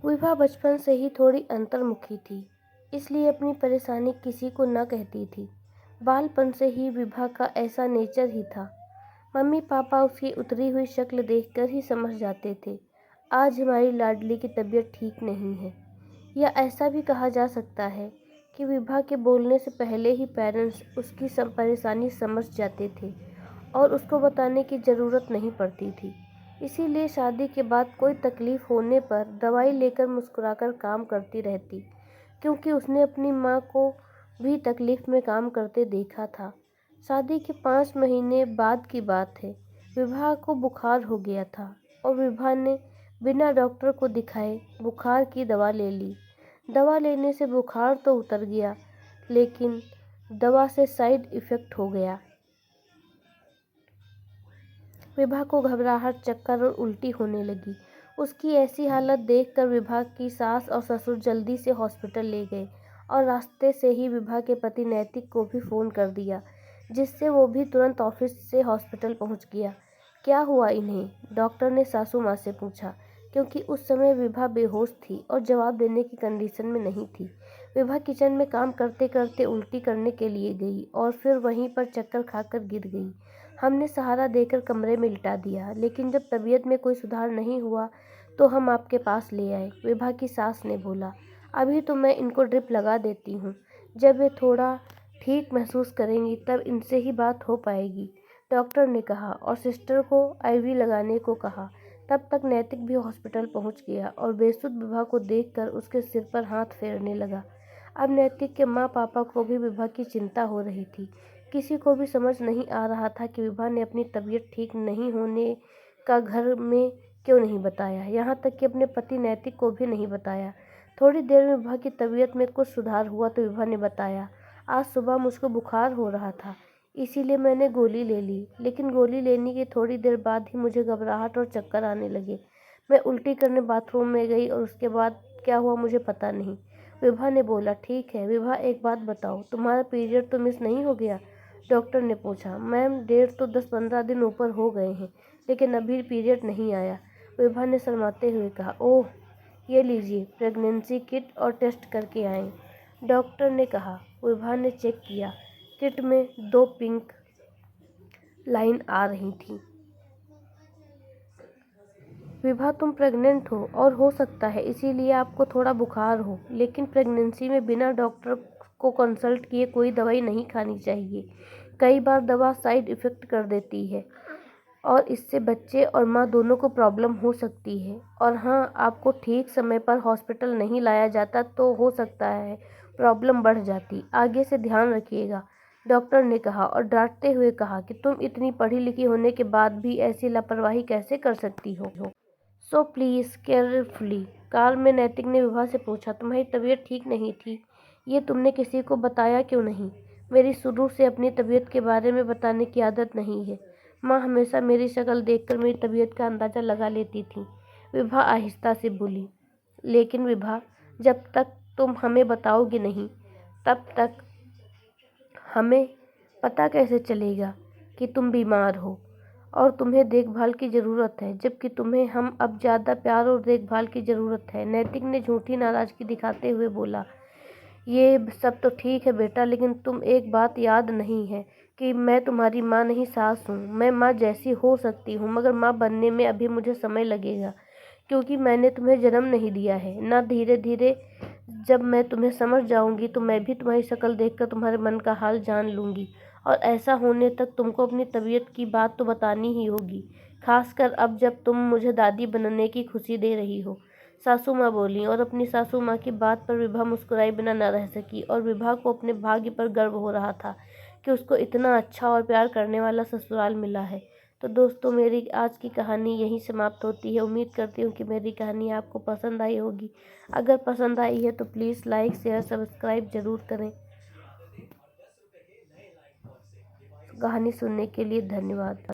विभा बचपन से ही थोड़ी अंतर्मुखी थी, इसलिए अपनी परेशानी किसी को न कहती थी। बालपन से ही विभा का ऐसा नेचर ही था। मम्मी पापा उसकी उतरी हुई शक्ल देखकर ही समझ जाते थे, आज हमारी लाडली की तबीयत ठीक नहीं है। या ऐसा भी कहा जा सकता है कि विभा के बोलने से पहले ही पेरेंट्स उसकी परेशानी समझ जाते थे और उसको बताने की ज़रूरत नहीं पड़ती थी। इसीलिए शादी के बाद कोई तकलीफ़ होने पर दवाई लेकर मुस्कुराकर काम करती रहती, क्योंकि उसने अपनी माँ को भी तकलीफ़ में काम करते देखा था। शादी के 5 महीने बाद की बात है। विभा को बुखार हो गया था और विभा ने बिना डॉक्टर को दिखाए बुखार की दवा ले ली। दवा लेने से बुखार तो उतर गया, लेकिन दवा से साइड इफ़ेक्ट हो गया। विभा को घबराहट, चक्कर और उल्टी होने लगी। उसकी ऐसी हालत देखकर विभा की सास और ससुर जल्दी से हॉस्पिटल ले गए और रास्ते से ही विभा के पति नैतिक को भी फ़ोन कर दिया, जिससे वो भी तुरंत ऑफिस से हॉस्पिटल पहुंच गया। क्या हुआ इन्हें? डॉक्टर ने सासू माँ से पूछा, क्योंकि उस समय विभा बेहोश थी और जवाब देने की कंडीशन में नहीं थी। विभा किचन में काम करते करते उल्टी करने के लिए गई और फिर वहीं पर चक्कर खाकर गिर गई। हमने सहारा देकर कमरे में लिटा दिया, लेकिन जब तबीयत में कोई सुधार नहीं हुआ तो हम आपके पास ले आए, विभा की सास ने बोला। अभी तो मैं इनको ड्रिप लगा देती हूँ, जब ये थोड़ा ठीक महसूस करेंगी तब इनसे ही बात हो पाएगी, डॉक्टर ने कहा और सिस्टर को आईवी लगाने को कहा। तब तक नैतिक भी हॉस्पिटल पहुंच गया और बेसुध विभा को देखकर उसके सिर पर हाथ फेरने लगा। अब नैतिक के माँ पापा को भी विभा की चिंता हो रही थी। किसी को भी समझ नहीं आ रहा था कि विभा ने अपनी तबीयत ठीक नहीं होने का घर में क्यों नहीं बताया, यहाँ तक कि अपने पति नैतिक को भी नहीं बताया। थोड़ी देर में विभा की तबीयत में कुछ सुधार हुआ तो विभा ने बताया, आज सुबह मुझको बुखार हो रहा था, इसीलिए मैंने गोली ले ली, लेकिन गोली लेने की थोड़ी देर बाद ही मुझे घबराहट और चक्कर आने लगे। मैं उल्टी करने बाथरूम में गई और उसके बाद क्या हुआ मुझे पता नहीं, विभा ने बोला। ठीक है विभा, एक बात बताओ, तुम्हारा पीरियड तो मिस नहीं हो गया? डॉक्टर ने पूछा। मैम, डेट तो 10-15 दिन ऊपर हो गए हैं, लेकिन अभी पीरियड नहीं आया, विभा ने शर्माते हुए कहा। ओह, ये लीजिए प्रेगनेंसी किट और टेस्ट करके आएं, डॉक्टर ने कहा। विभा ने चेक किया, किट में 2 पिंक लाइन आ रही थी। विभा, तुम प्रेग्नेंट हो और हो सकता है इसीलिए आपको थोड़ा बुखार हो, लेकिन प्रेगनेंसी में बिना डॉक्टर को कंसल्ट किए कोई दवाई नहीं खानी चाहिए। कई बार दवा साइड इफ़ेक्ट कर देती है और इससे बच्चे और माँ दोनों को प्रॉब्लम हो सकती है। और हाँ, आपको ठीक समय पर हॉस्पिटल नहीं लाया जाता तो हो सकता है प्रॉब्लम बढ़ जाती। आगे से ध्यान रखिएगा, डॉक्टर ने कहा और डांटते हुए कहा कि तुम इतनी पढ़ी लिखी होने के बाद भी ऐसी लापरवाही कैसे कर सकती हो। So please carefully. कार में नैतिक ने विभा से पूछा, तुम्हारी तबीयत ठीक नहीं थी, ये तुमने किसी को बताया क्यों नहीं? मेरी शुरू से अपनी तबीयत के बारे में बताने की आदत नहीं है। माँ हमेशा मेरी शक्ल देखकर मेरी तबीयत का अंदाज़ा लगा लेती थी, विभा आहिस्ता से बोली। लेकिन विभा, जब तक तुम हमें बताओगी नहीं तब तक हमें पता कैसे चलेगा कि तुम बीमार हो और तुम्हें देखभाल की ज़रूरत है, जबकि तुम्हें हम अब ज़्यादा प्यार और देखभाल की ज़रूरत है, नैतिक ने झूठी नाराज़गी दिखाते हुए बोला। ये सब तो ठीक है बेटा, लेकिन तुम एक बात याद नहीं है कि मैं तुम्हारी माँ नहीं सास हूँ। मैं माँ जैसी हो सकती हूँ, मगर माँ बनने में अभी मुझे समय लगेगा, क्योंकि मैंने तुम्हें जन्म नहीं दिया है ना। धीरे धीरे जब मैं तुम्हें समझ जाऊंगी तो मैं भी तुम्हारी शक्ल देखकर तुम्हारे मन का हाल जान लूँगी, और ऐसा होने तक तुमको अपनी तबीयत की बात तो बतानी ही होगी, खासकर अब जब तुम मुझे दादी बनने की खुशी दे रही हो, सासू माँ बोली। और अपनी सासू माँ की बात पर विभा मुस्कुराए बिना न रह सकी, और विभा को अपने भाग्य पर गर्व हो रहा था कि उसको इतना अच्छा और प्यार करने वाला ससुराल मिला है। तो दोस्तों, मेरी आज की कहानी यहीं समाप्त होती है। उम्मीद करती हूँ कि मेरी कहानी आपको पसंद आई होगी। अगर पसंद आई है तो प्लीज़ लाइक, शेयर, सब्सक्राइब ज़रूर करें। कहानी सुनने के लिए धन्यवाद।